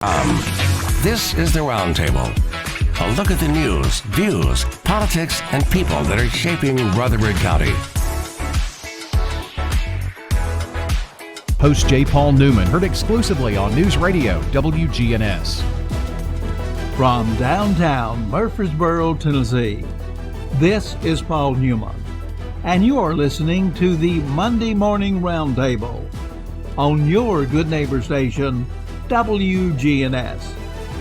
This is the Roundtable. A look at the news, views, politics, and people that are shaping Rutherford County. Host J. Paul Newman, heard exclusively on News Radio Wgns. From downtown Murfreesboro, Tennessee, this is Paul Newman, and you are listening to the Monday Morning Roundtable on your good neighbor station, Wgns.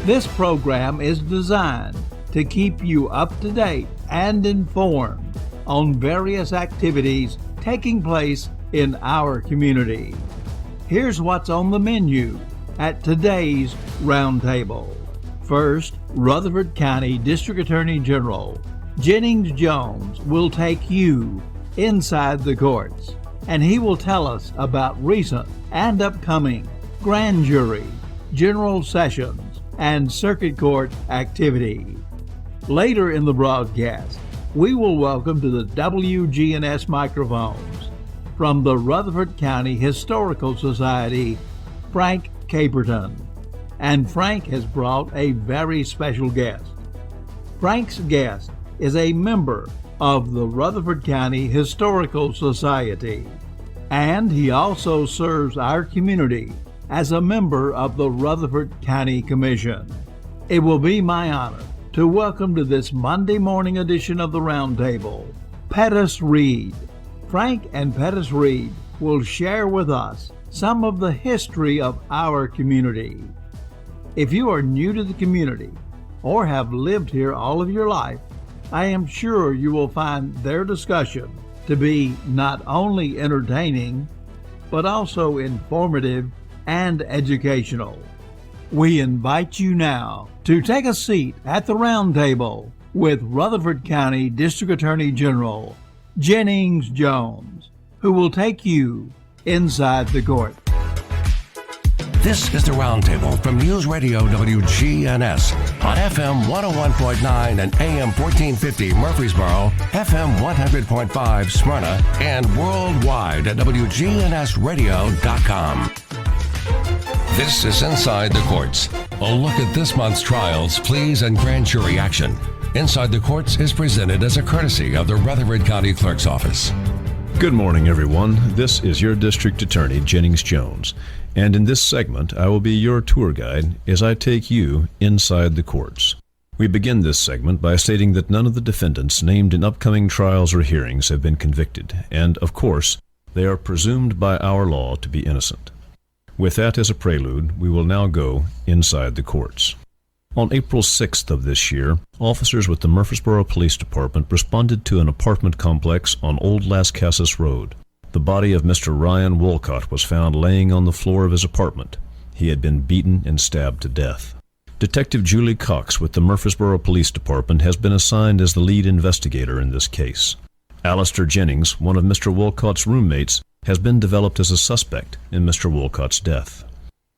This program is designed to keep you up to date and informed on various activities taking place in our community. Here's what's on the menu at today's Roundtable. First, Rutherford County District Attorney General Jennings Jones will take you inside the courts, and he will tell us about recent and upcoming grand jury, general sessions, and circuit court activity. Later in the broadcast, we will welcome to the WGNS microphones from the Rutherford County Historical Society, Frank Caperton. And Frank has brought a very special guest. Frank's guest is a member of the Rutherford County Historical Society, and he also serves our community as a member of the Rutherford County Commission. It will be my honor to welcome to this Monday morning edition of the Roundtable, Pettus Reed. Frank and Pettus Reed will share with us some of the history of our community. If you are new to the community or have lived here all of your life, I am sure you will find their discussion to be not only entertaining, but also informative and educational. We invite you now to take a seat at the Roundtable with Rutherford County District Attorney General Jennings Jones, who will take you inside the court. This is the Roundtable from News Radio WGNS on FM 101.9 and AM 1450 Murfreesboro, FM 100.5 Smyrna, and worldwide at WGNSradio.com. This is Inside the Courts, a look at this month's trials, pleas, and grand jury action. Inside the Courts is presented as a courtesy of the Rutherford County Clerk's Office. Good morning, everyone. This is your District Attorney, Jennings Jones, and in this segment, I will be your tour guide as I take you inside the courts. We begin this segment by stating that none of the defendants named in upcoming trials or hearings have been convicted, and, of course, they are presumed by our law to be innocent. With that as a prelude, we will now go inside the courts. On April 6th of this year, officers with the Murfreesboro Police Department responded to an apartment complex on Old Las Casas Road. The body of Mr. Ryan Wolcott was found laying on the floor of his apartment. He had been beaten and stabbed to death. Detective Julie Cox with the Murfreesboro Police Department has been assigned as the lead investigator in this case. Alistair Jennings, one of Mr. Wolcott's roommates, has been developed as a suspect in Mr. Wolcott's death.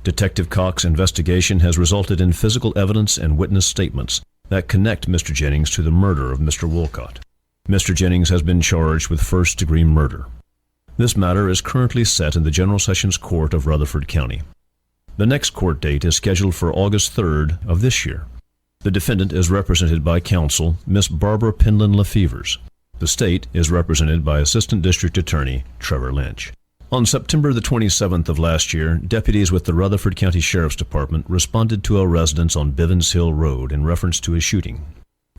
Detective Cox's investigation has resulted in physical evidence and witness statements that connect Mr. Jennings to the murder of Mr. Wolcott. Mr. Jennings has been charged with first-degree murder. This matter is currently set in the General Sessions Court of Rutherford County. The next court date is scheduled for August 3rd of this year. The defendant is represented by counsel Miss Barbara Penland Lefevers. The state is represented by Assistant District Attorney Trevor Lynch. On September the 27th of last year, deputies with the Rutherford County Sheriff's Department responded to a residence on Bivens Hill Road in reference to a shooting.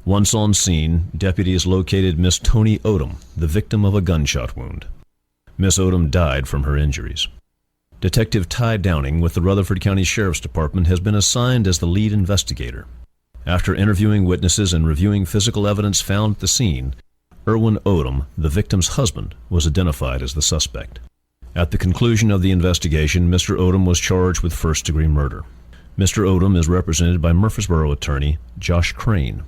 Once on scene, deputies located Miss Toni Odom, the victim of a gunshot wound. Miss Odom died from her injuries. Detective Ty Downing with the Rutherford County Sheriff's Department has been assigned as the lead investigator. After interviewing witnesses and reviewing physical evidence found at the scene, Erwin Odom, the victim's husband, was identified as the suspect. At the conclusion of the investigation, Mr. Odom was charged with first-degree murder. Mr. Odom is represented by Murfreesboro attorney Josh Crane.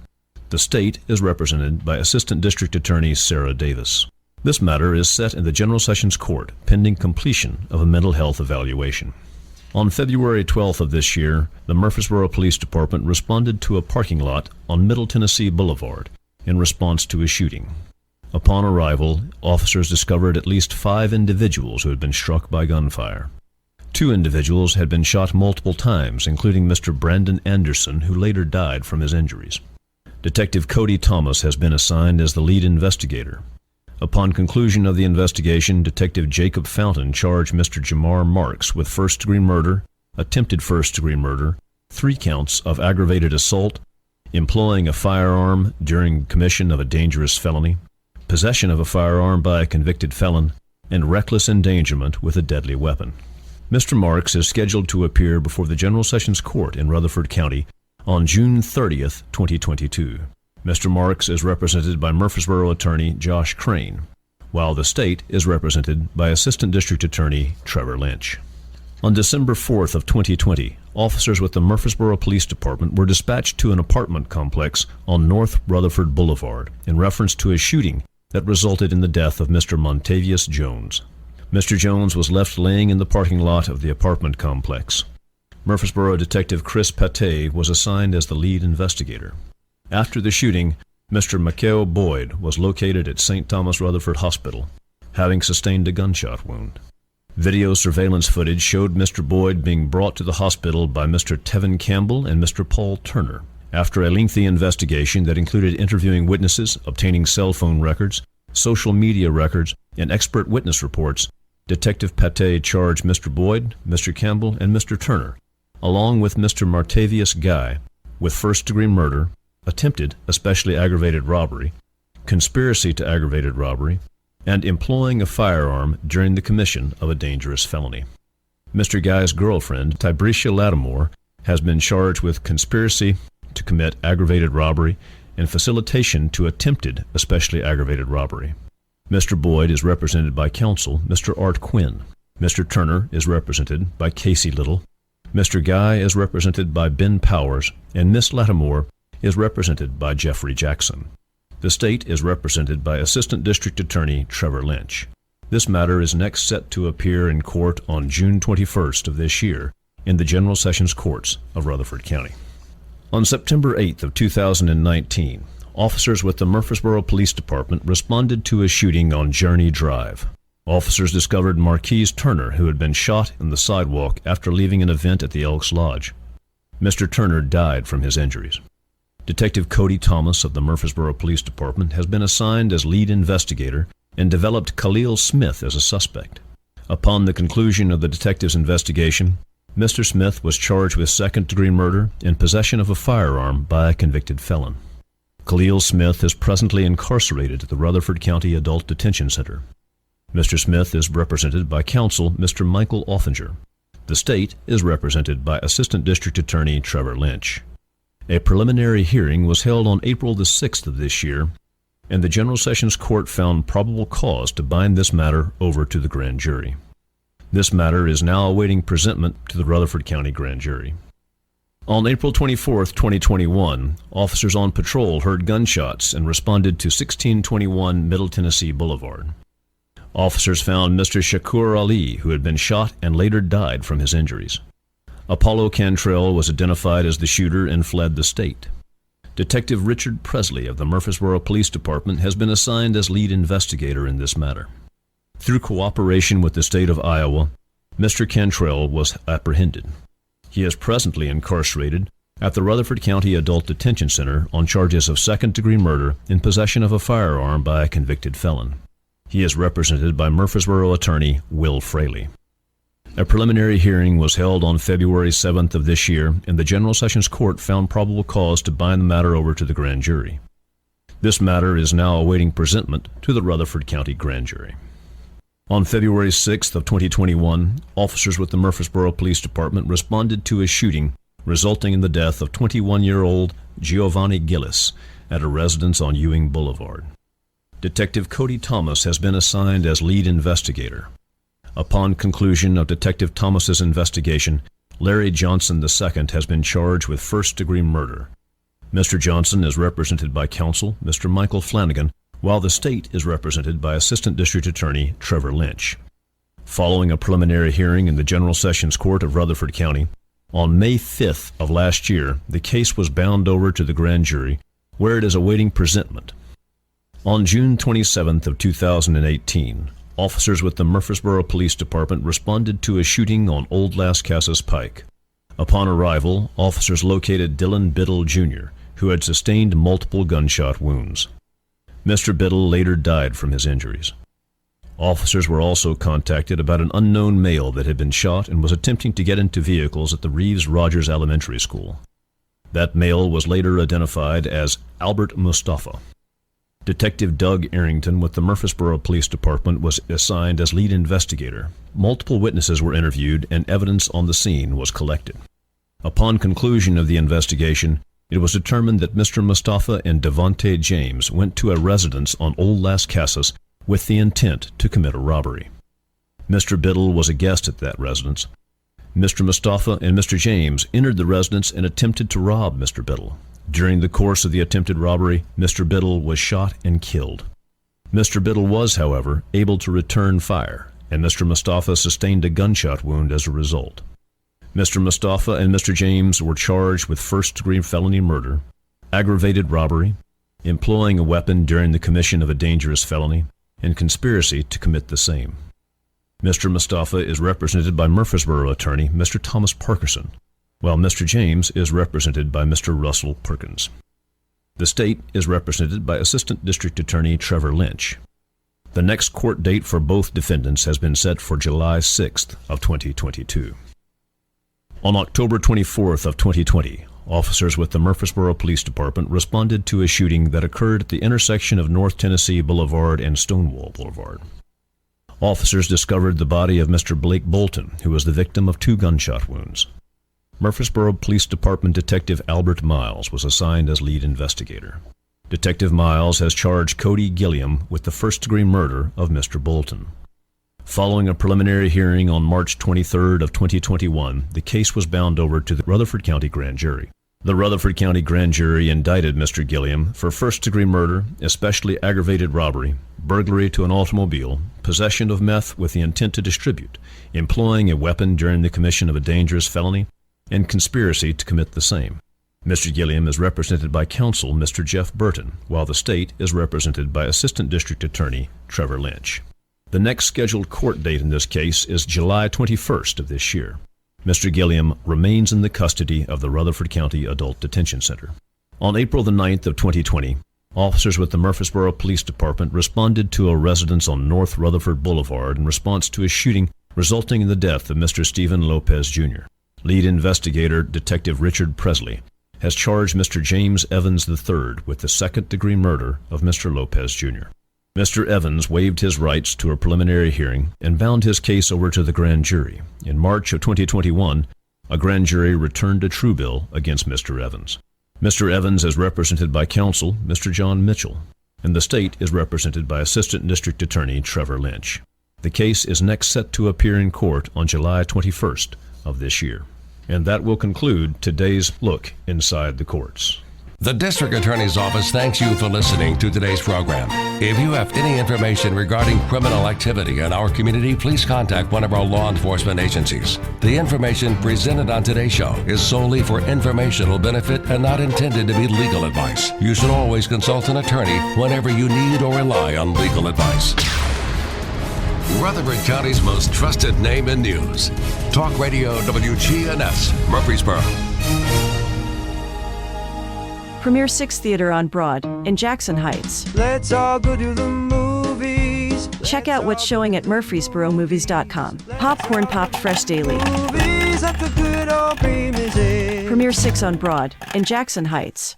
The state is represented by Assistant District Attorney Sarah Davis. This matter is set in the General Sessions Court pending completion of a mental health evaluation. On February 12th of this year, the Murfreesboro Police Department responded to a parking lot on Middle Tennessee Boulevard in response to a shooting. Upon arrival, officers discovered at least 5 individuals who had been struck by gunfire. 2 individuals had been shot multiple times, including Mr. Brandon Anderson, who later died from his injuries. Detective Cody Thomas has been assigned as the lead investigator. Upon conclusion of the investigation, Detective Jacob Fountain charged Mr. Jamar Marks with first-degree murder, attempted first-degree murder, 3 counts of aggravated assault, employing a firearm during commission of a dangerous felony, possession of a firearm by a convicted felon, and reckless endangerment with a deadly weapon. Mr. Marks is scheduled to appear before the General Sessions Court in Rutherford County on June 30th, 2022. Mr. Marks is represented by Murfreesboro attorney Josh Crane, while the state is represented by Assistant District Attorney Trevor Lynch. On December 4th of 2020, officers with the Murfreesboro Police Department were dispatched to an apartment complex on North Rutherford Boulevard in reference to a shooting that resulted in the death of Mr. Montavious Jones. Mr. Jones was left laying in the parking lot of the apartment complex. Murfreesboro Detective Chris Pettus was assigned as the lead investigator. After the shooting, Mr. Mikhail Boyd was located at St. Thomas Rutherford Hospital, having sustained a gunshot wound. Video surveillance footage showed Mr. Boyd being brought to the hospital by Mr. Tevin Campbell and Mr. Paul Turner. After a lengthy investigation that included interviewing witnesses, obtaining cell phone records, social media records, and expert witness reports, Detective Pettus charged Mr. Boyd, Mr. Campbell, and Mr. Turner, along with Mr. Martavious Guy, with first-degree murder, attempted, especially aggravated robbery, conspiracy to aggravated robbery, and employing a firearm during the commission of a dangerous felony. Mr. Guy's girlfriend, Tibrecia Lattimore, has been charged with conspiracy to commit aggravated robbery and facilitation to attempted, especially aggravated robbery. Mr. Boyd is represented by counsel Mr. Art Quinn. Mr. Turner is represented by Casey Little. Mr. Guy is represented by Ben Powers, and Miss Lattimore is represented by Jeffrey Jackson. The state is represented by Assistant District Attorney Trevor Lynch. This matter is next set to appear in court on June 21st of this year in the General Sessions Courts of Rutherford County. On September 8th of 2019, officers with the Murfreesboro Police Department responded to a shooting on Journey Drive. Officers discovered Marquise Turner, who had been shot in the sidewalk after leaving an event at the Elks Lodge. Mr. Turner died from his injuries. Detective Cody Thomas of the Murfreesboro Police Department has been assigned as lead investigator and developed Khalil Smith as a suspect. Upon the conclusion of the detective's investigation, Mr. Smith was charged with second-degree murder and possession of a firearm by a convicted felon. Khalil Smith is presently incarcerated at the Rutherford County Adult Detention Center. Mr. Smith is represented by counsel Mr. Michael Offinger. The state is represented by Assistant District Attorney Trevor Lynch. A preliminary hearing was held on April the 6th of this year, and the General Sessions Court found probable cause to bind this matter over to the grand jury. This matter is now awaiting presentment to the Rutherford County Grand Jury. On April 24, 2021, officers on patrol heard gunshots and responded to 1621 Middle Tennessee Boulevard. Officers found Mr. Shakur Ali, who had been shot and later died from his injuries. Apollo Cantrell was identified as the shooter and fled the state. Detective Richard Presley of the Murfreesboro Police Department has been assigned as lead investigator in this matter. Through cooperation with the state of Iowa, Mr. Cantrell was apprehended. He is presently incarcerated at the Rutherford County Adult Detention Center on charges of second-degree murder in possession of a firearm by a convicted felon. He is represented by Murfreesboro attorney Will Fraley. A preliminary hearing was held on February 7th of this year, and the General Sessions Court found probable cause to bind the matter over to the grand jury. This matter is now awaiting presentment to the Rutherford County Grand Jury. On February 6th of 2021, officers with the Murfreesboro Police Department responded to a shooting resulting in the death of 21-year-old Giovanni Gillis at a residence on Ewing Boulevard. Detective Cody Thomas has been assigned as lead investigator. Upon conclusion of Detective Thomas's investigation, Larry Johnson II has been charged with first-degree murder. Mr. Johnson is represented by counsel Mr. Michael Flanagan, while the state is represented by Assistant District Attorney Trevor Lynch. Following a preliminary hearing in the General Sessions Court of Rutherford County, on May 5th of last year, the case was bound over to the grand jury, where it is awaiting presentment. On June 27th of 2018, officers with the Murfreesboro Police Department responded to a shooting on Old Las Casas Pike. Upon arrival, officers located Dylan Biddle Jr., who had sustained multiple gunshot wounds. Mr. Biddle later died from his injuries. Officers were also contacted about an unknown male that had been shot and was attempting to get into vehicles at the Reeves Rogers Elementary School. That male was later identified as Albert Mustafa. Detective Doug Arrington with the Murfreesboro Police Department was assigned as lead investigator. Multiple witnesses were interviewed and evidence on the scene was collected. Upon conclusion of the investigation, it was determined that Mr. Mustafa and Devontae James went to a residence on Old Las Casas with the intent to commit a robbery. Mr. Biddle was a guest at that residence. Mr. Mustafa and Mr. James entered the residence and attempted to rob Mr. Biddle. During the course of the attempted robbery, Mr. Biddle was shot and killed. Mr. Biddle was, however, able to return fire, and Mr. Mustafa sustained a gunshot wound as a result. Mr. Mustafa and Mr. James were charged with first-degree felony murder, aggravated robbery, employing a weapon during the commission of a dangerous felony, and conspiracy to commit the same. Mr. Mustafa is represented by Murfreesboro attorney Mr. Thomas Parkerson, while Mr. James is represented by Mr. Russell Perkins. The state is represented by Assistant District Attorney Trevor Lynch. The next court date for both defendants has been set for July 6th of 2022. On October 24th of 2020, officers with the Murfreesboro Police Department responded to a shooting that occurred at the intersection of North Tennessee Boulevard and Stonewall Boulevard. Officers discovered the body of Mr. Blake Bolton, who was the victim of 2 gunshot wounds. Murfreesboro Police Department Detective Albert Miles was assigned as lead investigator. Detective Miles has charged Cody Gilliam with the first-degree murder of Mr. Bolton. Following a preliminary hearing on March 23rd of 2021, the case was bound over to the Rutherford County Grand Jury. The Rutherford County Grand Jury indicted Mr. Gilliam for first-degree murder, especially aggravated robbery, burglary to an automobile, possession of meth with the intent to distribute, employing a weapon during the commission of a dangerous felony, and conspiracy to commit the same. Mr. Gilliam is represented by counsel Mr. Jeff Burton, while the state is represented by Assistant District Attorney Trevor Lynch. The next scheduled court date in this case is July 21st of this year. Mr. Gilliam remains in the custody of the Rutherford County Adult Detention Center. On April the 9th of 2020, officers with the Murfreesboro Police Department responded to a residence on North Rutherford Boulevard in response to a shooting resulting in the death of Mr. Stephen Lopez Jr. Lead investigator Detective Richard Presley has charged Mr. James Evans III with the second-degree murder of Mr. Lopez Jr. Mr. Evans waived his rights to a preliminary hearing and bound his case over to the grand jury. In March of 2021, a grand jury returned a true bill against Mr. Evans. Mr. Evans is represented by counsel Mr. John Mitchell, and the state is represented by Assistant District Attorney Trevor Lynch. The case is next set to appear in court on July 21st of this year. And that will conclude today's look inside the courts. The District Attorney's Office thanks you for listening to today's program. If you have any information regarding criminal activity in our community, please contact one of our law enforcement agencies. The information presented on today's show is solely for informational benefit and not intended to be legal advice. You should always consult an attorney whenever you need or rely on legal advice. Rutherford County's most trusted name in news. Talk Radio WGNS, Murfreesboro. Premier 6 Theater on Broad in Jackson Heights. Let's all go to the movies. Check out what's showing at murfreesboromovies.com. Popcorn popped fresh daily. Movies like a good old primitive. Premier 6 on Broad in Jackson Heights.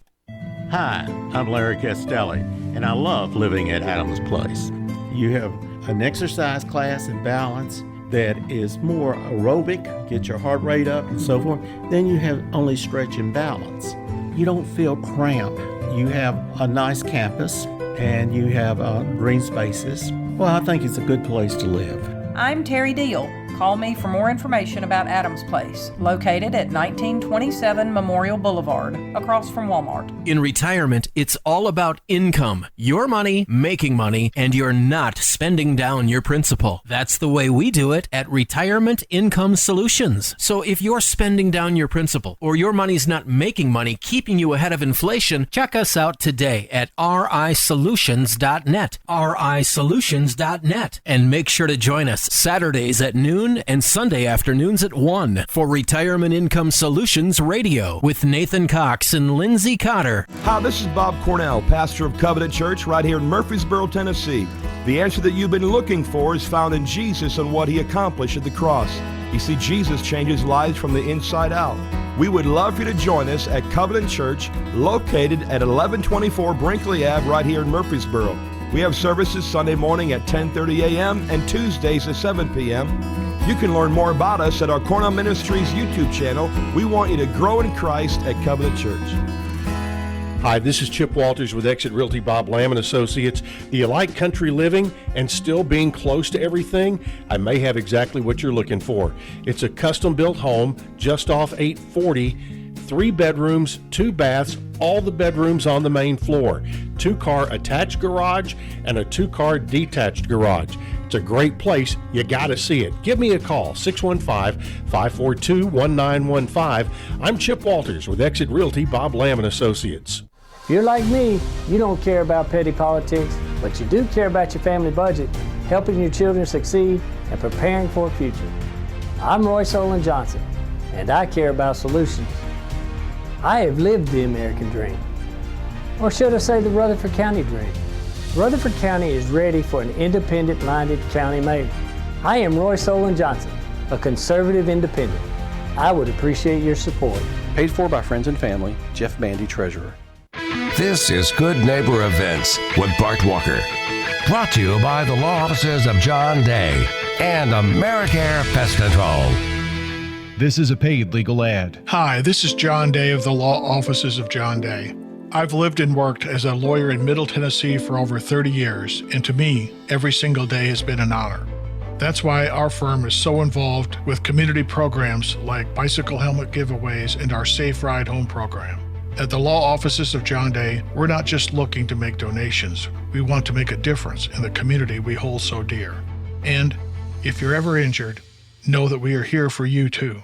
Hi, I'm Larry Castelli, and I love living at Adams Place. You have an exercise class and balance that is more aerobic, get your heart rate up and so forth. Then you have only stretch and balance. You don't feel cramped. You have a nice campus and you have green spaces. Well, I think it's a good place to live. I'm Terry Deal, Call me for more information about Adams Place, located at 1927 Memorial Boulevard, across from Walmart. In retirement, it's all about income. Your money, making money, and you're not spending down your principal. That's the way we do it at Retirement Income Solutions. So if you're spending down your principal, or your money's not making money, keeping you ahead of inflation, check us out today at risolutions.net. risolutions.net. And make sure to join us Saturdays at noon and Sunday afternoons at 1 for Retirement Income Solutions Radio with Nathan Cox and Lindsay Cotter. Hi, this is Bob Cornell, pastor of Covenant Church right here in Murfreesboro, Tennessee. The answer that you've been looking for is found in Jesus and what he accomplished at the cross. You see, Jesus changes lives from the inside out. We would love for you to join us at Covenant Church, located at 1124 Brinkley Ave right here in Murfreesboro. We have services Sunday morning at 10:30 a.m. and Tuesdays at 7 p.m. You can learn more about us at our Cornell Ministries YouTube channel. We want you to grow in Christ at Covenant Church. Hi, this is Chip Walters with Exit Realty Bob Lamb & Associates. Do you like country living and still being close to everything? I may have exactly what you're looking for. It's a custom-built home just off 840, 3 bedrooms, 2 baths, all the bedrooms on the main floor, 2-car attached garage and a 2-car detached garage. It's a great place. You got to see it. Give me a call, 615-542-1915. I'm Chip Walters with Exit Realty Bob Lamb & Associates. If you're like me, you don't care about petty politics, but you do care about your family budget, helping your children succeed, and preparing for a future. I'm Roy Solon Johnson, and I care about solutions. I have lived the American dream, or should I say the Rutherford County dream. Rutherford County is ready for an independent-minded county mayor. I am Roy Solon Johnson, a conservative independent. I would appreciate your support. Paid for by friends and family, Jeff Bandy, Treasurer. This is Good Neighbor Events with Bart Walker. Brought to you by the law offices of John Day and AmeriCare Pest Control. This is a paid legal ad. Hi, this is John Day of the law offices of John Day. I've lived and worked as a lawyer in Middle Tennessee for over 30 years, and to me, every single day has been an honor. That's why our firm is so involved with community programs like bicycle helmet giveaways and our Safe Ride Home program. At the law offices of John Day, we're not just looking to make donations. We want to make a difference in the community we hold so dear. And if you're ever injured, know that we are here for you too.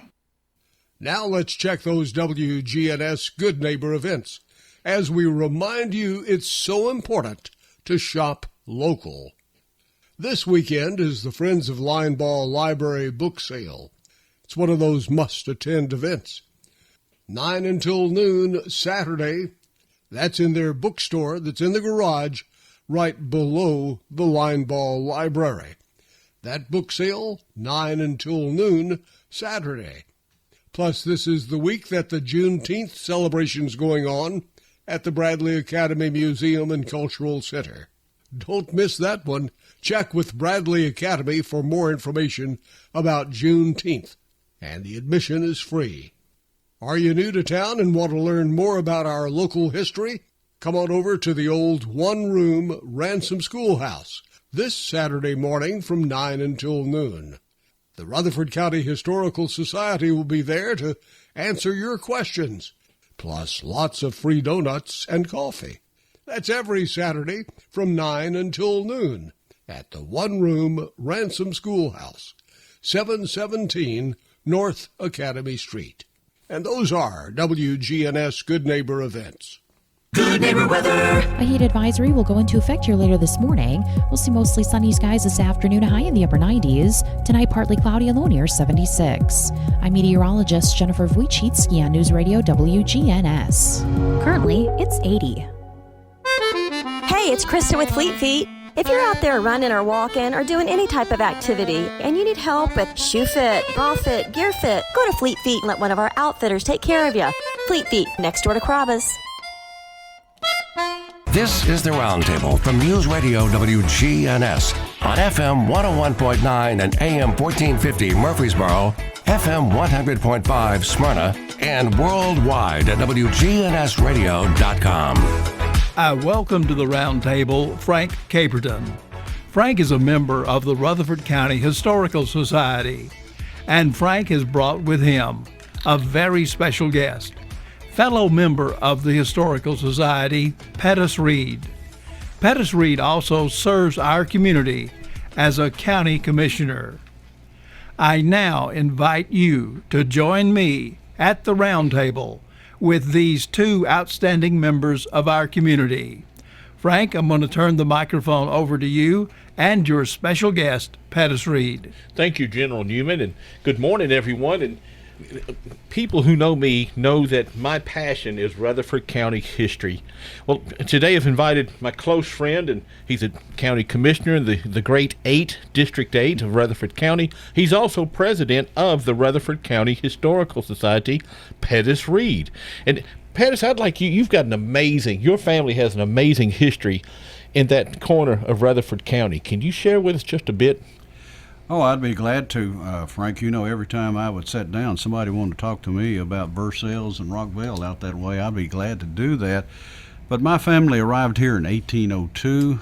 Now let's check those WGNS Good Neighbor events, as we remind you it's so important to shop local. This weekend is the Friends of Linebaugh Library book sale. It's one of those must-attend events. 9 until noon Saturday. That's in their bookstore that's in the garage right below the Linebaugh Library. That book sale, 9 until noon Saturday. Plus, this is the week that the Juneteenth celebration's going on at the Bradley Academy Museum and Cultural Center. Don't miss that one. Check with Bradley Academy for more information about Juneteenth. And the admission is free. Are you new to town and want to learn more about our local history? Come on over to the old one-room Ransom Schoolhouse this Saturday morning from 9 until noon. The Rutherford County Historical Society will be there to answer your questions, plus lots of free donuts and coffee. That's every Saturday from 9 until noon at the one-room Ransom Schoolhouse, 717 North Academy Street. And those are WGNS Good Neighbor events. Good neighbor weather. A heat advisory will go into effect here later this morning. We'll see mostly sunny skies this afternoon, a high in the upper 90s. Tonight, partly cloudy and low near 76. I'm meteorologist Jennifer Wojcicki on News Radio WGNS. Currently, it's 80. Hey, it's Kristen with Fleet Feet. If you're out there running or walking or doing any type of activity and you need help with shoe fit, bra fit, gear fit, go to Fleet Feet and let one of our outfitters take care of you. Fleet Feet, next door to Carrabba's. This is the Roundtable from News Radio WGNS on FM 101.9 and AM 1450 Murfreesboro, FM 100.5 Smyrna, and worldwide at WGNSradio.com. I welcome to the Roundtable Frank Caperton. Frank is a member of the Rutherford County Historical Society. And Frank has brought with him a very special guest, fellow member of the Historical Society, Pettus Reed. Pettus Reed also serves our community as a county commissioner. I now invite you to join me at the Roundtable with these two outstanding members of our community. Frank, I'm going to turn the microphone over to you and your special guest, Pettus Reed. Thank you, General Newman, and good morning, everyone. And people who know me know that my passion is Rutherford County history. Well, today I've invited my close friend, and he's a county commissioner in the Great 8, District 8 of Rutherford County. He's also president of the Rutherford County Historical Society, Pettus Reed. And Pettus, I'd like you've got your family has an amazing history in that corner of Rutherford County. Can you share with us just a bit? Oh, I'd be glad to, Frank. You know, every time I would sit down, somebody wanted to talk to me about Versailles and Rockville out that way. I'd be glad to do that. But my family arrived here in 1802.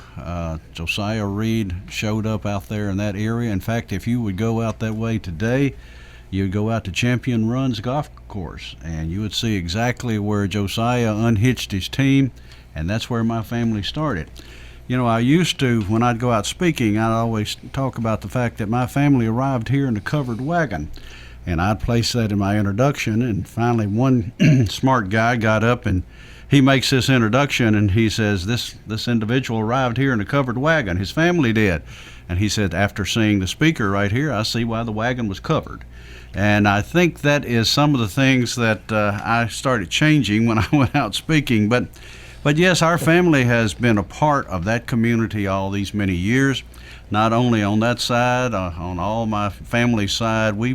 Josiah Reed showed up out there in that area. In fact, if you would go out that way today, you'd go out to Champion Run's golf course, and you would see exactly where Josiah unhitched his team, and that's where my family started. You know, I used to, when I'd go out speaking, I'd always talk about the fact that my family arrived here in a covered wagon. And I'd place that in my introduction, and finally one smart guy got up and he makes this introduction, and he says, this individual arrived here in a covered wagon. His family did. And he said, after seeing the speaker right here, I see why the wagon was covered. And I think that is some of the things that I started changing when I went out speaking. But yes, our family has been a part of that community all these many years. Not only on that side, on all my family's side, we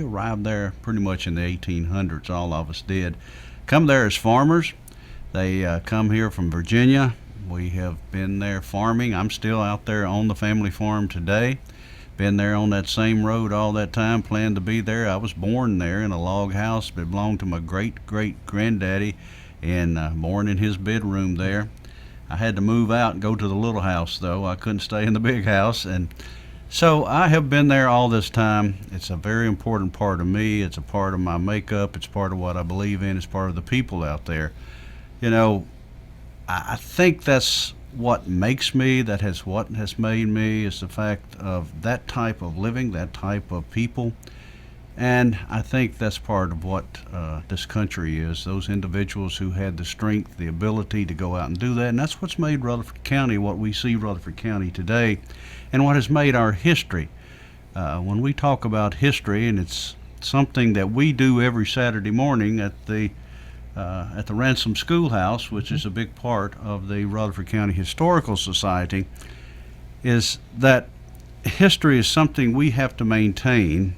arrived there pretty much in the 1800s. All of us did. Come there as farmers. They come here from Virginia. We have been there farming. I'm still out there on the family farm today. Been there on that same road all that time. Planned to be there. I was born there in a log house. It belonged to my great-great-granddaddy. And born in his bedroom there. I had to move out and go to the little house, though. I couldn't stay in the big house. And so I have been there all this time. It's a very important part of me. It's a part of my makeup. It's part of what I believe in. It's part of the people out there. You know, I think that's what makes me, what has made me, is the fact of that type of living, that type of people. And I think that's part of what this country is, those individuals who had the strength, the ability to go out and do that. And that's what's made Rutherford County what we see Rutherford County today, and what has made our history. When we talk about history, and it's something that we do every Saturday morning at the Ransom Schoolhouse, which is a big part of the Rutherford County Historical Society, is that history is something we have to maintain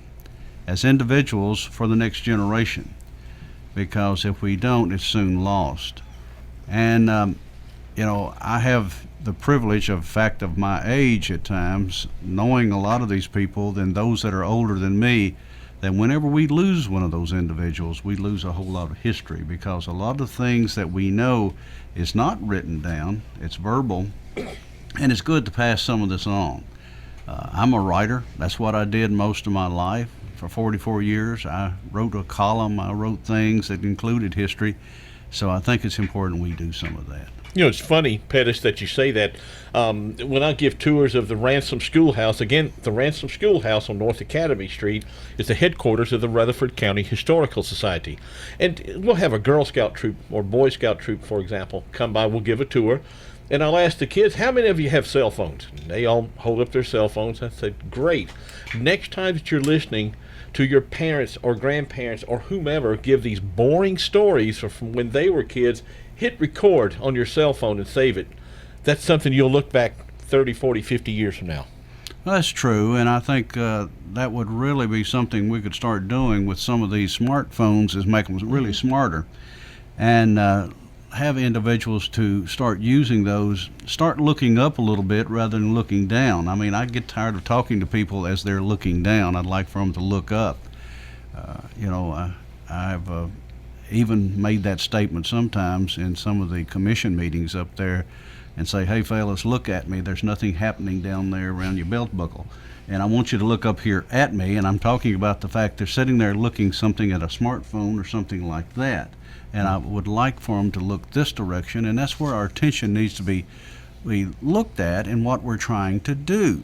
as individuals for the next generation, because if we don't, it's soon lost. And you know, I have the privilege of fact of my age at times, knowing a lot of these people, than those that are older than me, that whenever we lose one of those individuals, we lose a whole lot of history, because a lot of things that we know is not written down, it's verbal, and it's good to pass some of this on. I'm a writer. That's what I did most of my life. For 44 years, I wrote a column, I wrote things that included history, so I think it's important we do some of that. You know, it's funny, Pettus, that you say that. When I give tours of the Ransom Schoolhouse, again, the Ransom Schoolhouse on North Academy Street is the headquarters of the Rutherford County Historical Society. And we'll have a Girl Scout troop or Boy Scout troop, for example, come by, we'll give a tour. And I'll ask the kids, how many of you have cell phones? And they all hold up their cell phones. I said, great. Next time that you're listening to your parents or grandparents or whomever give these boring stories from when they were kids, hit record on your cell phone and save it. That's something you'll look back 30, 40, 50 years from now. Well, that's true, and I think that would really be something we could start doing with some of these smartphones, is make them really smarter, and have individuals to start using those, start looking up a little bit rather than looking down. I mean, I get tired of talking to people as they're looking down. I'd like for them to look up. You know, I've even made that statement sometimes in some of the commission meetings up there, and say, hey, fellas, look at me. There's nothing happening down there around your belt buckle. And I want you to look up here at me, and I'm talking about the fact they're sitting there looking something at a smartphone or something like that. And I would like for them to look this direction, and that's where our attention needs to be looked at in what we're trying to do.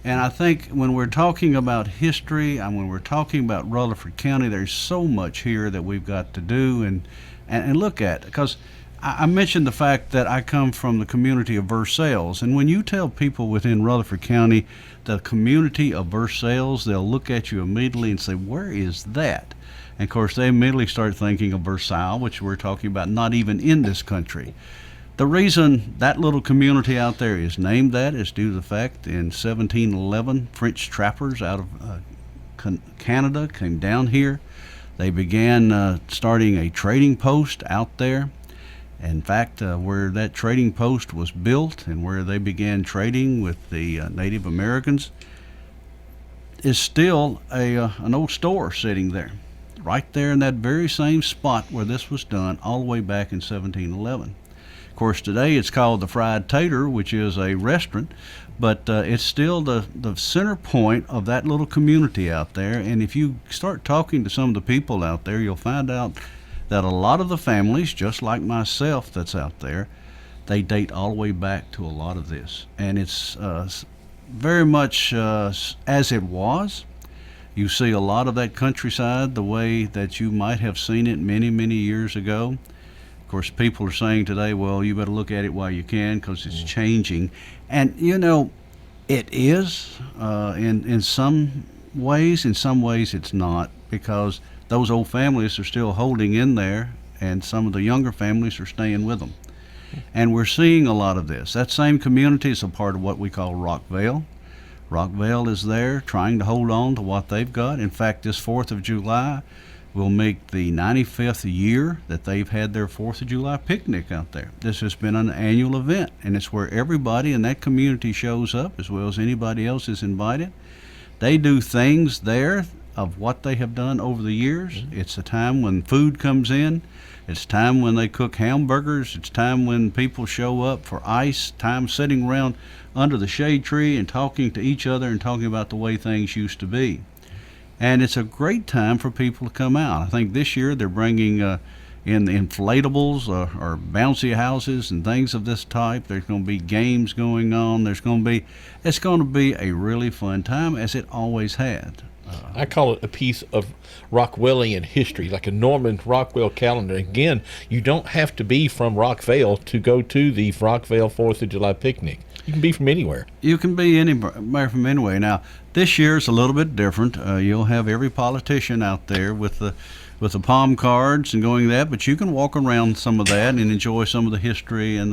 And I think when we're talking about history and when we're talking about Rutherford County, there's so much here that we've got to do and look at. Because I mentioned the fact that I come from the community of Versailles, and when you tell people within Rutherford County the community of Versailles, they'll look at you immediately and say, where is that? And of course, they immediately start thinking of Versailles, which we're talking about not even in this country. The reason that little community out there is named that is due to the fact in 1711, French trappers out of Canada came down here. They began starting a trading post out there. In fact, where that trading post was built and where they began trading with the Native Americans is still an old store sitting there, right there in that very same spot where this was done all the way back in 1711. Of course, today it's called the Fried Tater, which is a restaurant, but it's still the center point of that little community out there. And if you start talking to some of the people out there, you'll find out that a lot of the families, just like myself that's out there, they date all the way back to a lot of this. And it's very much as it was. You see a lot of that countryside the way that you might have seen it many, many years ago. Of course, people are saying today, well, you better look at it while you can because it's changing. And, you know, it is in some ways. In some ways it's not, because those old families are still holding in there, and some of the younger families are staying with them. And we're seeing a lot of this. That same community is a part of what we call Rockvale. Rockvale is there trying to hold on to what they've got. In fact, this 4th of July will make the 95th year that they've had their 4th of July picnic out there. This has been an annual event, and it's where everybody in that community shows up as well as anybody else is invited. They do things there of what they have done over the years. It's a time when food comes in. It's time when they cook hamburgers. It's time when people show up for ice, time sitting around under the shade tree and talking to each other and talking about the way things used to be. And it's a great time for people to come out. I think this year they're bringing in inflatables or bouncy houses and things of this type. There's going to be games going on. It's going to be a really fun time, as it always had. I call it a piece of Rockwellian history, like a Norman Rockwell calendar. Again, you don't have to be from Rockvale to go to the Rockvale 4th of July picnic. You can be from anywhere. You can be anywhere from anywhere. Now, this year's a little bit different. You'll have every politician out there with the palm cards and going that, but you can walk around some of that and enjoy some of the history and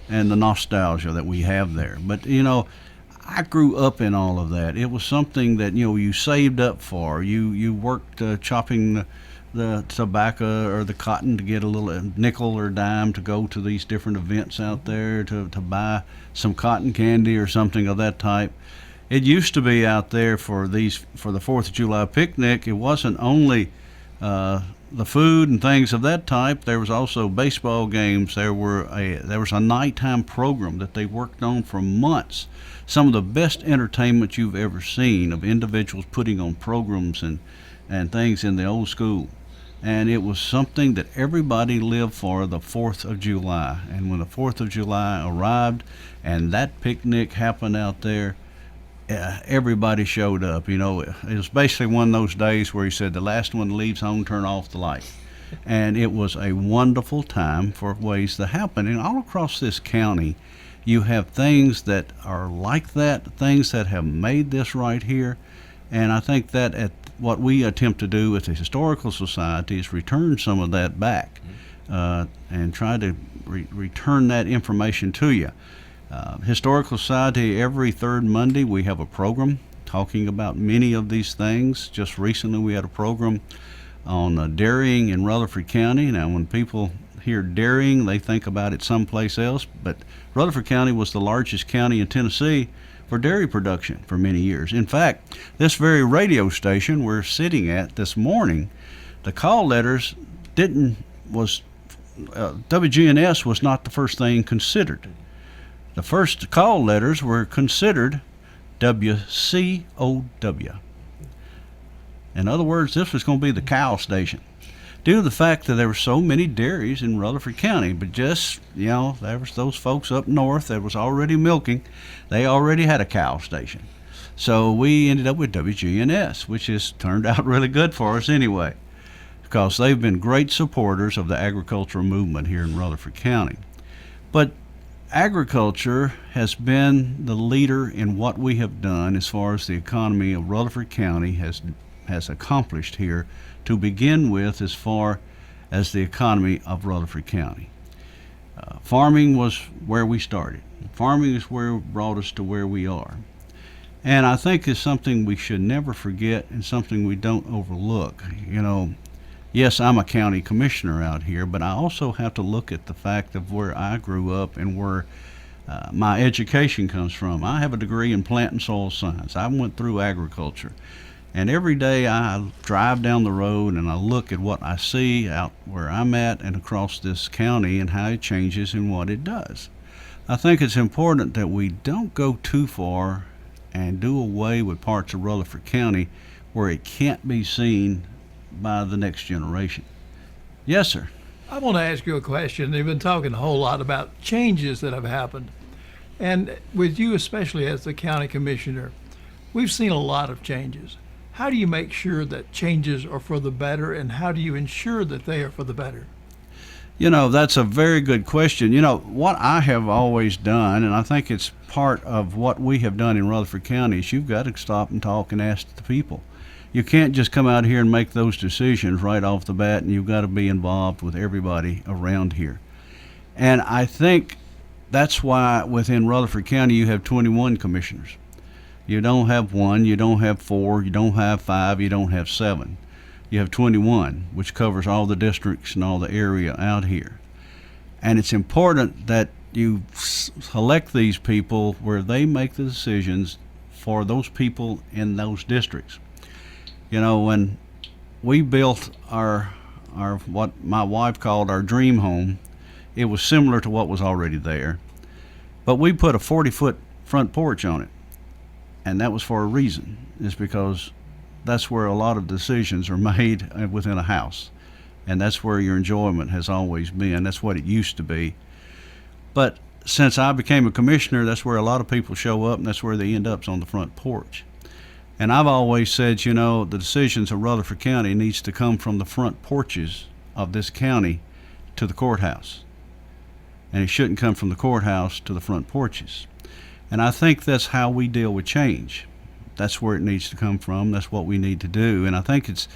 the nostalgia that we have there. But, you know, I grew up in all of that. It was something that, you know, you saved up for. You worked chopping the tobacco or the cotton to get a little nickel or dime to go to these different events out there to buy some cotton candy or something of that type. It used to be out there for the 4th of July picnic. It wasn't only the food and things of that type. There was also baseball games. There was a nighttime program that they worked on for months. Some of the best entertainment you've ever seen of individuals putting on programs and things in the old school. And it was something that everybody lived for, the 4th of July. And when the 4th of July arrived and that picnic happened out there, everybody showed up. You know, it was basically one of those days where he said, the last one leaves home, turn off the light. And it was a wonderful time for ways to happen. And all across this county, you have things that are like that, things that have made this right here. And I think that what we attempt to do with the Historical Society is return some of that back and try to return that information to you. Historical Society, every third Monday we have a program talking about many of these things. Just recently we had a program on dairying in Rutherford County. Now when people hear dairying, they think about it someplace else, but Rutherford County was the largest county in Tennessee for dairy production for many years. In fact, this very radio station we're sitting at this morning, the call letters Wgns was not the first thing considered. The first call letters were considered WCOW. In other words, this was going to be the cow station, due to the fact that there were so many dairies in Rutherford County. But just, there was those folks up north that was already milking. They already had a cow station. So we ended up with Wgns, which has turned out really good for us anyway, because they've been great supporters of the agricultural movement here in Rutherford County. But agriculture has been the leader in what we have done as far as the economy of Rutherford County has accomplished here to begin with, as far as the economy of Rutherford County. Farming was where we started. Farming is where it brought us to where we are. And I think it's something we should never forget and something we don't overlook. Yes, I'm a county commissioner out here, but I also have to look at the fact of where I grew up and where my education comes from. I have a degree in plant and soil science. I went through agriculture. And every day I drive down the road and I look at what I see out where I'm at and across this county and how it changes and what it does. I think it's important that we don't go too far and do away with parts of Rutherford County where it can't be seen by the next generation. Yes, sir. I want to ask you a question. They've been talking a whole lot about changes that have happened. And with you, especially as the county commissioner, we've seen a lot of changes. How do you make sure that changes are for the better, and how do you ensure that they are for the better? That's a very good question. What I have always done, and I think it's part of what we have done in Rutherford County, is you've got to stop and talk and ask the people. You can't just come out here and make those decisions right off the bat, and you've got to be involved with everybody around here. And I think that's why within Rutherford County you have 21 commissioners. You don't have 1, you don't have 4, you don't have 5, you don't have 7. You have 21, which covers all the districts and all the area out here. And it's important that you select these people where they make the decisions for those people in those districts. When we built our what my wife called our dream home, it was similar to what was already there, but we put a 40-foot front porch on it. And that was for a reason. It's because that's where a lot of decisions are made within a house. And that's where your enjoyment has always been. That's what it used to be. But since I became a commissioner, that's where a lot of people show up, and that's where they end up, on the front porch. And I've always said, the decisions of Rutherford County needs to come from the front porches of this county to the courthouse. And it shouldn't come from the courthouse to the front porches. And I think that's how we deal with change. That's where it needs to come from. That's what we need to do. And I think it's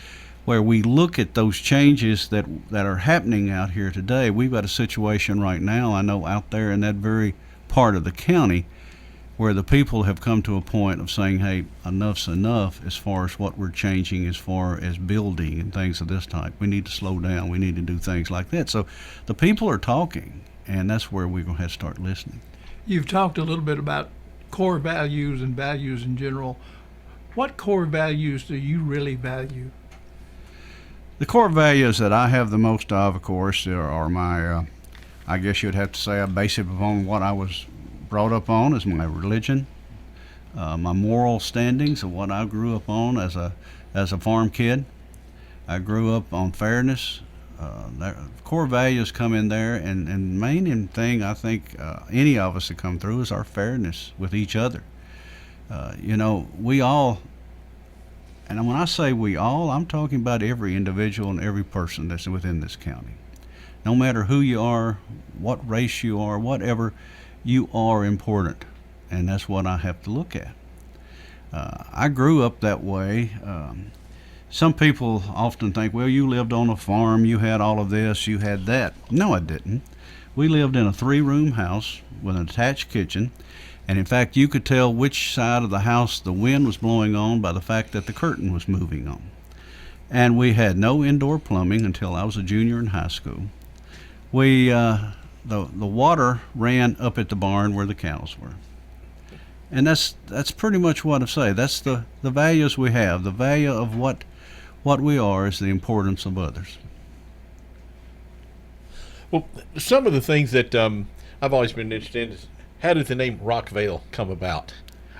where we look at those changes that are happening out here today. We've got a situation right now, I know, out there in that very part of the county where the people have come to a point of saying, hey, enough's enough as far as what we're changing as far as building and things of this type. We need to slow down. We need to do things like that. So the people are talking, and that's where we're going to have to start listening. You've talked a little bit about core values and values in general. What core values do you really value? The core values that I have the most of course, are my, I guess you'd have to say I base it upon what I was brought up on as my religion, my moral standings of what I grew up on as a farm kid. I grew up on fairness. Core values come in there, and the main thing I think any of us that come through is our fairness with each other. We all, and when I say we all, I'm talking about every individual and every person that's within this county. No matter who you are, what race you are, whatever, you are important, and that's what I have to look at. I grew up that way. Some people often think, well, you lived on a farm, you had all of this, you had that. No, I didn't. We lived in a 3-room house with an attached kitchen, and in fact, you could tell which side of the house the wind was blowing on by the fact that the curtain was moving on. And we had no indoor plumbing until I was a junior in high school. The water ran up at the barn where the cows were. And that's pretty much what I say. That's the values we have. The value of what we are is the importance of others. Well, some of the things that I've always been interested in is how did the name Rockvale come about?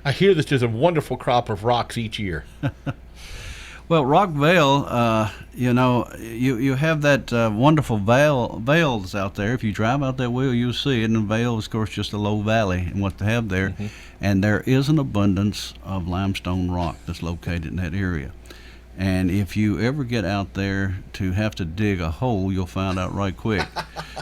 I hear that there's a wonderful crop of rocks each year. Well, Rockvale, you have that wonderful vales out there. If you drive out that way, you'll see it. And the vale is, of course, just a low valley and what they have there. Mm-hmm. And there is an abundance of limestone rock that's located in that area. And if you ever get out there to have to dig a hole, you'll find out right quick.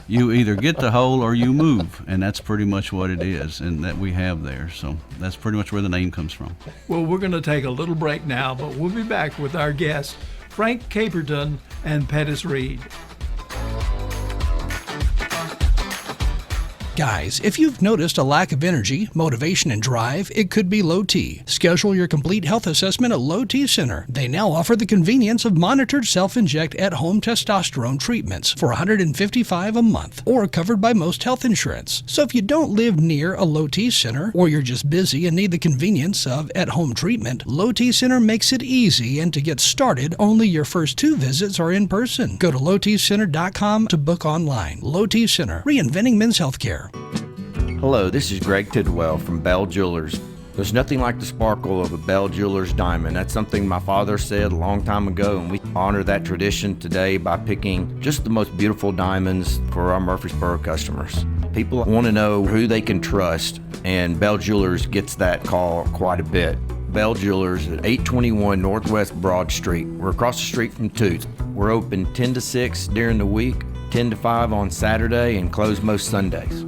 You either get the hole or you move, and that's pretty much what it is, and that we have there. So that's pretty much where the name comes from. Well, we're going to take a little break now, but we'll be back with our guests, Frank Caperton and Pettus Reed. Guys, if you've noticed a lack of energy, motivation, and drive, it could be low T. Schedule your complete health assessment at Low T Center. They now offer the convenience of monitored self-inject at-home testosterone treatments for $155 a month, or covered by most health insurance. So if you don't live near a Low T Center, or you're just busy and need the convenience of at-home treatment, Low T Center makes it easy, and to get started, only your first 2 visits are in person. Go to lowtcenter.com to book online. Low T Center, reinventing men's healthcare. Hello, this is Greg Tidwell from Bell Jewelers. There's nothing like the sparkle of a Bell Jewelers diamond. That's something my father said a long time ago, and we honor that tradition today by picking just the most beautiful diamonds for our Murfreesboro customers. People want to know who they can trust, and Bell Jewelers gets that call quite a bit. Bell Jewelers at 821 Northwest Broad Street. We're across the street from Toots. We're open 10 to 6 during the week, 10 to 5 on Saturday, and close most Sundays.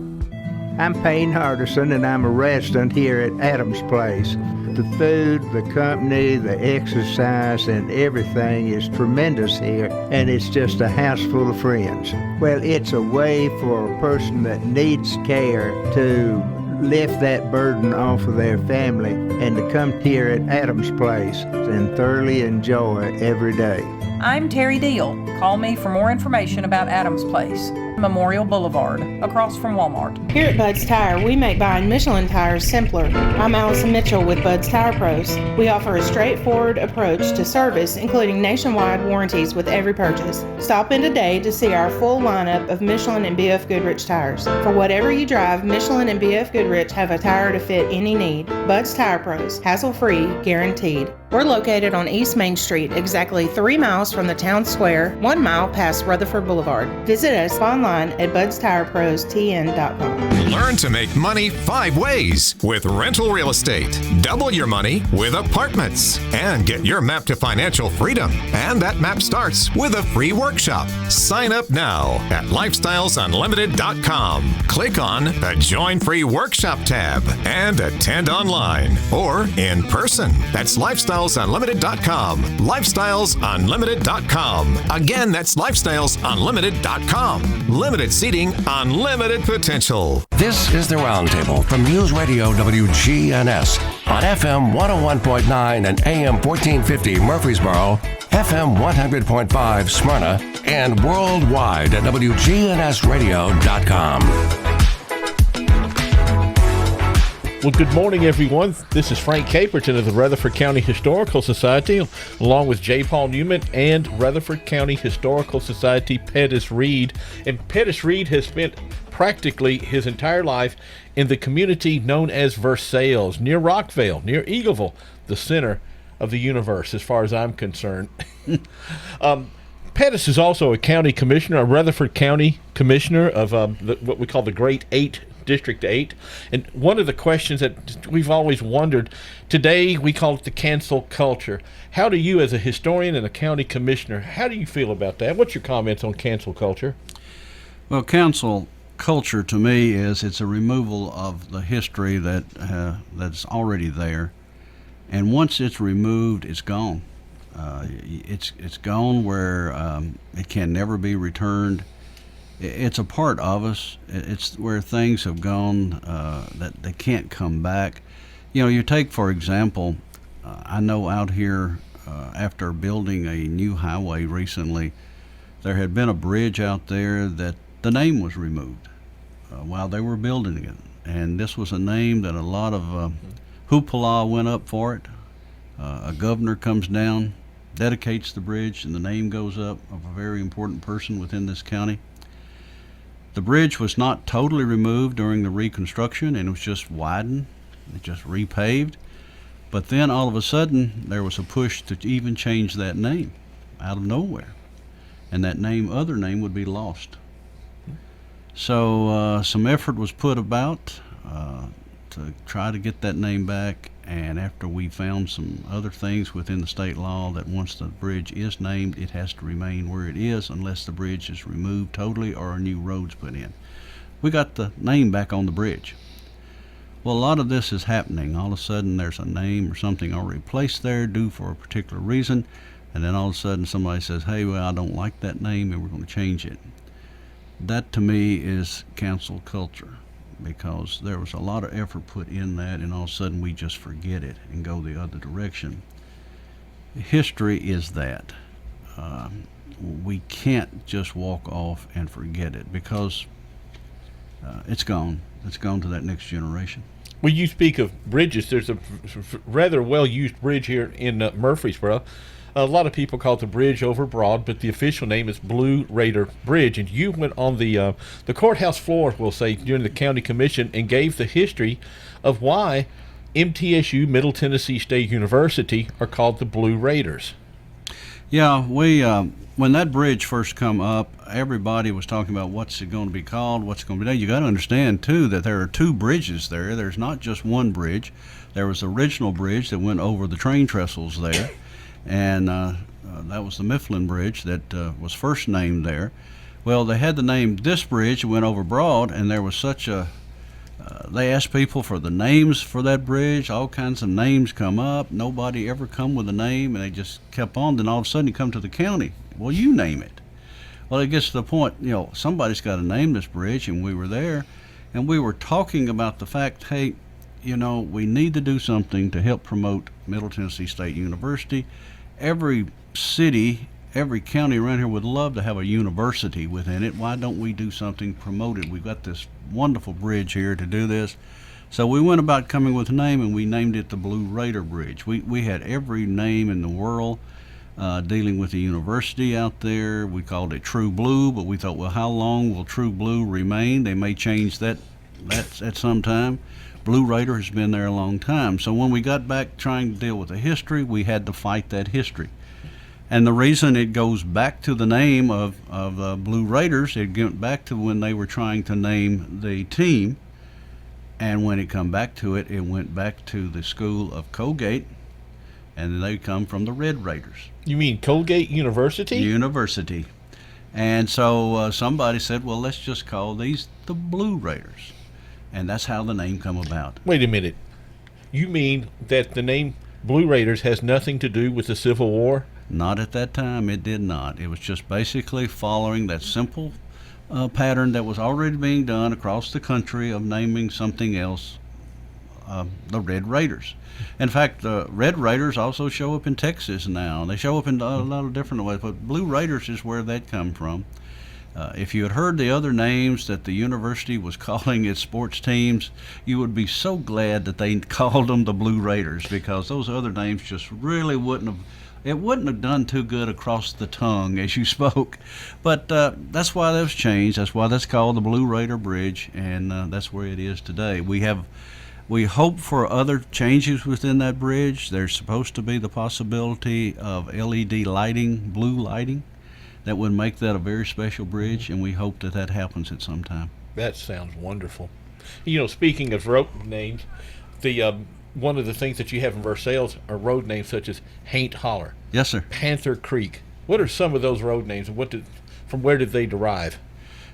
I'm Payne Hardison, and I'm a resident here at Adams Place. The food, the company, the exercise, and everything is tremendous here, and it's just a house full of friends. Well, it's a way for a person that needs care to lift that burden off of their family and to come here at Adams Place and thoroughly enjoy every day. I'm Terry Deal. Call me for more information about Adams Place, Memorial Boulevard, across from Walmart. Here at Bud's Tire, we make buying Michelin tires simpler. I'm Allison Mitchell with Bud's Tire Pros. We offer a straightforward approach to service, including nationwide warranties with every purchase. Stop in today to see our full lineup of Michelin and BF Goodrich tires. For whatever you drive, Michelin and BF Goodrich have a tire to fit any need. Bud's Tire Pros, hassle-free, guaranteed. We're located on East Main Street, exactly 3 miles from the town square, 1 mile past Rutherford Boulevard. Visit us online at budstirepros.tn.com. Learn to make money 5 ways with rental real estate. Double your money with apartments. And get your map to financial freedom. And that map starts with a free workshop. Sign up now at lifestylesunlimited.com. Click on the Join Free Workshop tab and attend online or in person. That's lifestylesunlimited.com. lifestylesunlimited.com. Again, that's lifestylesunlimited.com. Limited seating, unlimited potential. This is the Roundtable from News Radio Wgns on FM 101.9 and AM 1450 Murfreesboro, FM 100.5 Smyrna, and worldwide at WGNSradio.com. Well, good morning, everyone. This is Frank Caperton of the Rutherford County Historical Society, along with J. Paul Newman and Rutherford County Historical Society Pettus Reed. And Pettus Reed has spent practically his entire life in the community known as Versailles, near Rockvale, near Eagleville, the center of the universe, as far as I'm concerned. Pettus is also a county commissioner, a Rutherford County commissioner of what we call the Great Eight, District 8. And one of the questions that we've always wondered, today we call it the cancel culture. How do you, as a historian and a county commissioner, how do you feel about that? What's your comments on cancel culture? Well, cancel culture to me is it's a removal of the history that's already there. And once it's removed, it's gone. It's gone where it can never be returned. It's a part of us. It's where things have gone that they can't come back. You know, you take, for example, I know out here after building a new highway recently, there had been a bridge out there that the name was removed while they were building it. And this was a name that a lot of hoopla went up for it. A governor comes down, dedicates the bridge, and the name goes up of a very important person within this county. The bridge was not totally removed during the reconstruction, and it was just widened, it just repaved. But then all of a sudden, there was a push to even change that name out of nowhere, and that other name would be lost. So some effort was put about to try to get that name back, and after we found some other things within the state law that once the bridge is named, it has to remain where it is unless the bridge is removed totally or a new road's put in. We got the name back on the bridge. Well, a lot of this is happening. All of a sudden there's a name or something already placed there due for a particular reason, and then all of a sudden somebody says, hey, well, I don't like that name and we're going to change it. That to me is cancel culture, because there was a lot of effort put in that, and all of a sudden we just forget it and go the other direction. History is that. We can't just walk off and forget it, because it's gone. It's gone to that next generation. When you speak of bridges, there's a rather well-used bridge here in Murfreesboro. A lot of people call it the bridge over Broad, but the official name is Blue Raider Bridge. And you went on the courthouse floor, we'll say, during the county commission and gave the history of why MTSU, Middle Tennessee State University, are called the Blue Raiders. Yeah, we when that bridge first come up, everybody was talking about what's it going to be called, what's it going to be done. You got to understand, too, that there are two bridges there. There's not just one bridge. There was the original bridge that went over the train trestles there, and that was the Mifflin Bridge that was first named there. Well, they had the name this bridge, went over Broad, and there was such a they asked people for the names for that bridge. All kinds of names come up. Nobody ever come with a name, and they just kept on. Then all of a sudden you come to the county. Well, you name it. Well, it gets to the point, somebody's got to name this bridge, and we were there, and we were talking about the fact, hey, we need to do something to help promote Middle Tennessee State University. Every city, every county around here would love to have a university within it. Why don't we do something, promote it? We've got this wonderful bridge here to do this. So we went about coming with a name, and we named it the Blue Raider Bridge. We had every name in the world dealing with the university out there. We called it True Blue, but we thought, well, how long will True Blue remain? They may change that at some time. Blue Raider has been there a long time. So when we got back trying to deal with the history, we had to fight that history. And the reason it goes back to the name of Blue Raiders, it went back to when they were trying to name the team. And when it come back to it, it went back to the school of Colgate, and they come from the Red Raiders. You mean Colgate University? University. And so somebody said, well, let's just call these the Blue Raiders. And that's how the name come about. Wait a minute. You mean that the name Blue Raiders has nothing to do with the Civil War? Not at that time. It did not. It was just basically following that simple pattern that was already being done across the country of naming something else the Red Raiders. In fact, the Red Raiders also show up in Texas now. They show up in a lot of different ways, but Blue Raiders is where that come from. If you had heard the other names that the university was calling its sports teams, you would be so glad that they called them the Blue Raiders, because those other names just really wouldn't have done too good across the tongue as you spoke. But that's why that was changed. That's why that's called the Blue Raider Bridge, and that's where it is today. We hope for other changes within that bridge. There's supposed to be the possibility of LED lighting, blue lighting, that would make that a very special bridge, and we hope that happens at some time. That sounds wonderful. Speaking of road names, one of the things that you have in Versailles are road names such as Haint Holler. Yes, sir. Panther Creek. What are some of those road names, and from where did they derive?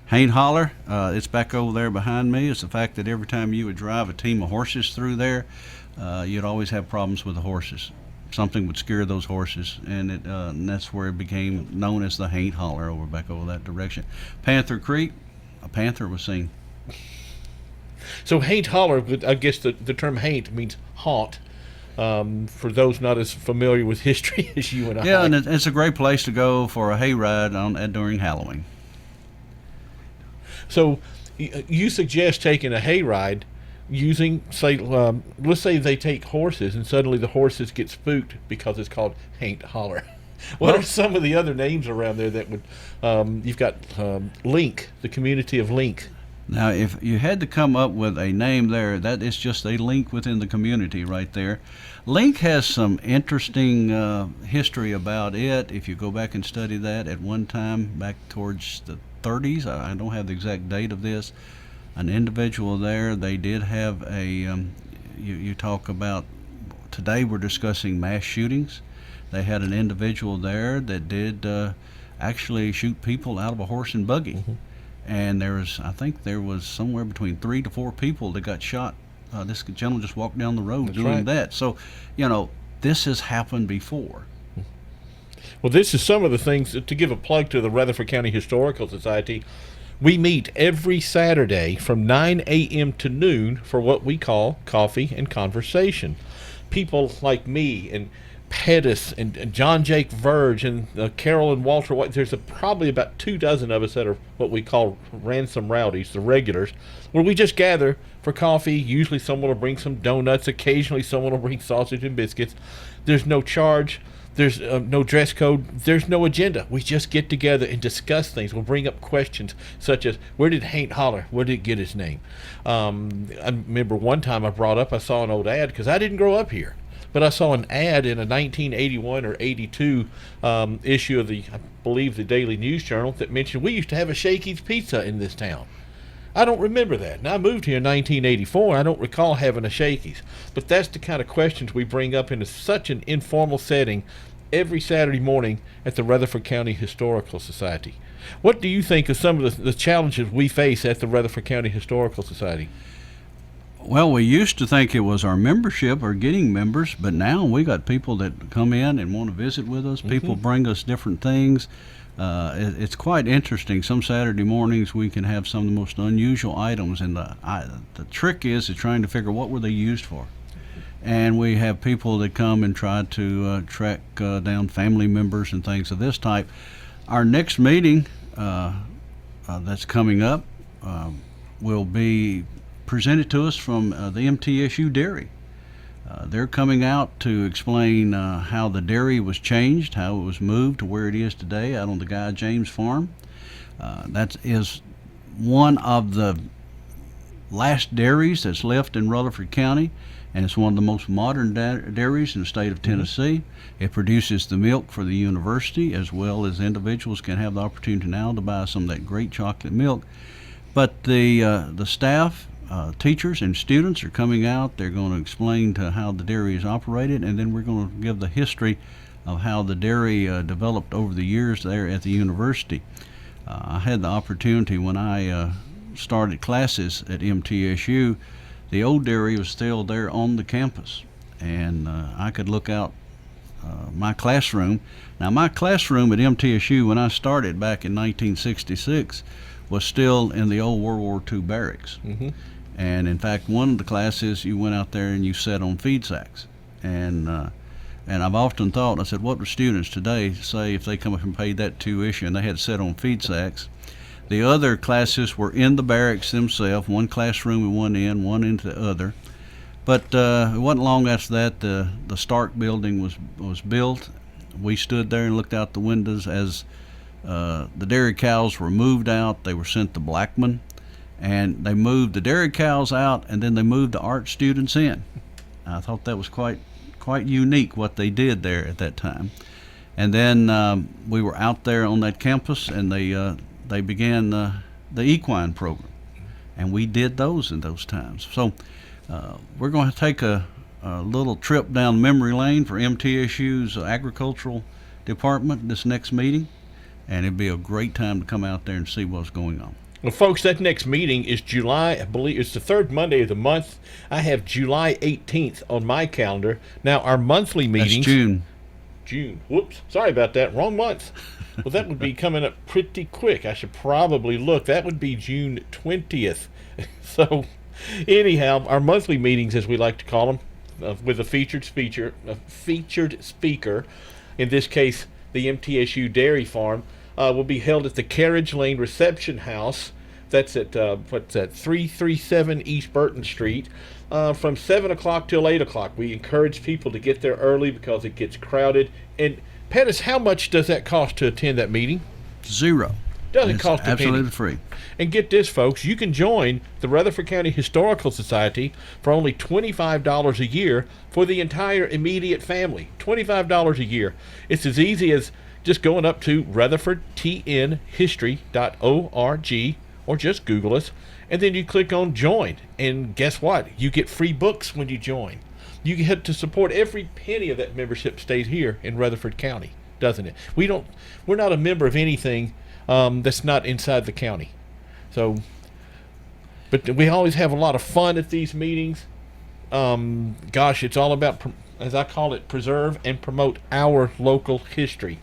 Haint Holler, it's back over there behind me. It's the fact that every time you would drive a team of horses through there, you'd always have problems with the horses. Something would scare those horses, and that's where it became known as the Haint Holler back over that direction. Panther Creek, a panther was seen. So Haint Holler, I guess the term haint means haunt, for those not as familiar with history as you and I. Yeah, and it's a great place to go for a hayride during Halloween. So you suggest taking a hayride using, say, let's say they take horses, and suddenly the horses get spooked because it's called Haint Holler. What are some of the other names around there that would, you've got Link, the community of Link. Now, if you had to come up with a name there, that is just a link within the community right there. Link has some interesting history about it. If you go back and study that, at one time, back towards the 30s, I don't have the exact date of this, an individual there, they did have a, you talk about, today we're discussing mass shootings. They had an individual there that did actually shoot people out of a horse and buggy. Mm-hmm. And I think there was somewhere between 3 to 4 people that got shot. This gentleman just walked down the road doing that. So, this has happened before. Well, this is some of the things, to give a plug to the Rutherford County Historical Society. We meet every Saturday from 9 a.m. to noon for what we call coffee and conversation. People like me and Pettus and John Jake Verge and Carol and Walter White. There's probably about 24 of us that are what we call ransom rowdies, the regulars, where we just gather for coffee. Usually someone will bring some donuts. Occasionally someone will bring sausage and biscuits. There's no charge. There's no dress code. There's no agenda. We just get together and discuss things. We'll bring up questions such as, where did Haint Holler? Where did it get his name? I remember one time I saw an old ad because I didn't grow up here. But I saw an ad in a 1981 or 82 issue of I believe the Daily News Journal that mentioned we used to have a Shakey's Pizza in this town. I don't remember that. Now, I moved here in 1984. I don't recall having a Shakey's. But that's the kind of questions we bring up in such an informal setting every Saturday morning at the Rutherford County Historical Society. What do you think of some of the challenges we face at the Rutherford County Historical Society? Well, we used to think it was our membership or getting members, but now we got people that come in and want to visit with us. People bring us different things. It's quite interesting. Some Saturday mornings we can have some of the most unusual items, and the trick is trying to figure what were they used for. And we have people that come and try to track down family members and things of this type. Our next meeting that's coming up will be presented to us from the MTSU Dairy. They're coming out to explain how the dairy was changed, how it was moved to where it is today out on the Guy James farm. That is one of the last dairies that's left in Rutherford County, and it's one of the most modern dairies in the state of Tennessee. It produces the milk for the university, as well as individuals can have the opportunity now to buy some of that great chocolate milk. But the staff, teachers and students are coming out. They're going to explain to how the dairy is operated, and then we're going to give the history of how the dairy developed over the years there at the university. I had the opportunity when I started classes at MTSU. The old dairy was still there on the campus, and I could look out my classroom. Now, my classroom at MTSU when I started back in 1966 was still in the old World War II barracks. Mm-hmm. And in fact, one of the classes, you went out there and you sat on feed sacks. And I've often thought, I said, what would students today say if they come up and paid that tuition and they had to sit on feed sacks? The other classes were in the barracks themselves, one classroom and one into the other. But it wasn't long after that the Stark building was built. We stood there and looked out the windows as the dairy cows were moved out. They were sent to Blackman. And they moved the dairy cows out, and then they moved the art students in. I thought that was quite unique what they did there at that time. And then we were out there on that campus, and they began the equine program, and we did those in those times. So we're going to take a little trip down memory lane for MTSU's agricultural department this next meeting, and it'd be a great time to come out there and see what's going on. Well, folks, that next meeting is July, I believe it's the third Monday of the month. I have July 18th on my calendar. Now, our monthly meetings... That's June. Whoops. Sorry about that. Wrong month. Well, that would be coming up pretty quick. I should probably look. That would be June 20th. So, anyhow, our monthly meetings, as we like to call them, with a featured speaker, in this case, the MTSU Dairy Farm, will be held at the Carriage Lane Reception House. That's at 337 East Burton Street, from 7 o'clock till 8 o'clock. We encourage people to get there early because it gets crowded. And Pettus, how much does that cost to attend that meeting? Zero. Doesn't It's cost a penny. absolutely free. And get this, folks, you can join the Rutherford County Historical Society for only $25 a year for the entire immediate family. $25 a year. It's as easy as just going up to rutherfordtnhistory.org or just Google us, and then you click on join. And guess what? You get free books when you join. You get to support every penny of that membership stays here in Rutherford County, doesn't it? We're not a member of anything that's not inside the county. So, but we always have a lot of fun at these meetings. It's all about, as I call it, preserve and promote our local history.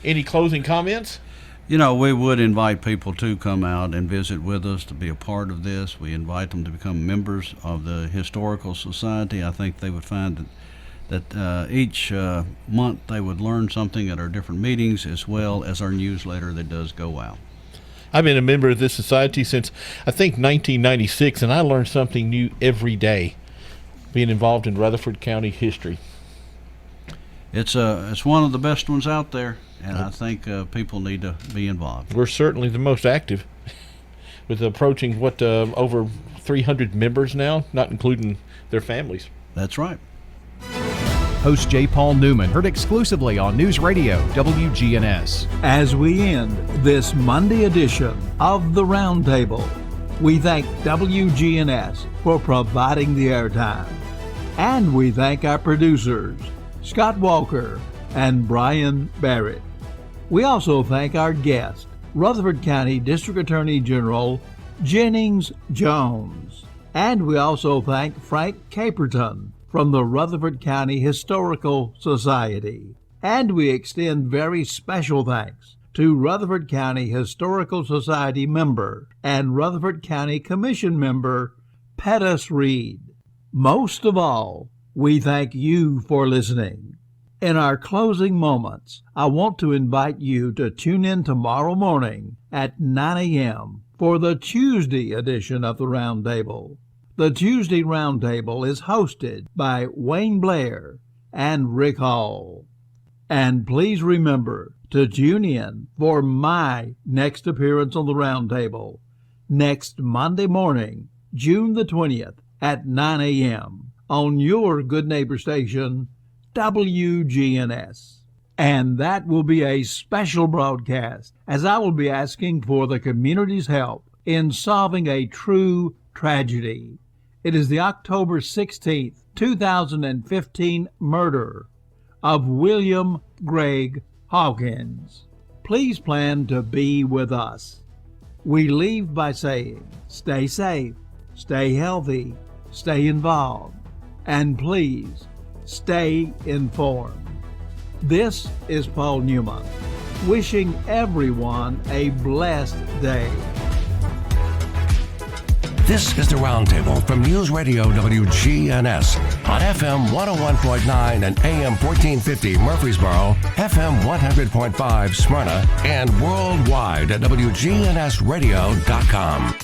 Any closing comments? You know, we would invite people to come out and visit with us, to be a part of this. We invite them to become members of the Historical Society. I think they would find that each month they would learn something at our different meetings, as well as our newsletter that does go out. I've been a member of this society since, I think, 1996, and I learn something new every day being involved in Rutherford County history. It's one of the best ones out there, and I think people need to be involved. We're certainly the most active, with approaching, over 300 members now, not including their families. That's right. Host J. Paul Newman, heard exclusively on News Radio WGNS. As we end this Monday edition of the Roundtable, we thank WGNS for providing the airtime. And we thank our producers, Scott Walker and Brian Barrett. We also thank our guest, Rutherford County District Attorney General Jennings Jones. And we also thank Frank Caperton from the Rutherford County Historical Society. And we extend very special thanks to Rutherford County Historical Society member and Rutherford County Commission member Pettus Reed. Most of all, we thank you for listening. In our closing moments, I want to invite you to tune in tomorrow morning at 9 a.m. for the Tuesday edition of the Roundtable. The Tuesday Roundtable is hosted by Wayne Blair and Rick Hall. And please remember to tune in for my next appearance on the Roundtable next Monday morning, June the 20th at 9 a.m. on your good neighbor station, WGNS. And that will be a special broadcast, as I will be asking for the community's help in solving a true tragedy. It is the October 16th, 2015 murder of William Greg Hawkins. Please plan to be with us. We leave by saying, stay safe, stay healthy, stay involved, and please stay informed. This is Paul Newman, wishing everyone a blessed day. This is the Roundtable from News Radio WGNS on FM 101.9 and AM 1450 Murfreesboro, FM 100.5 Smyrna, and worldwide at WGNSradio.com.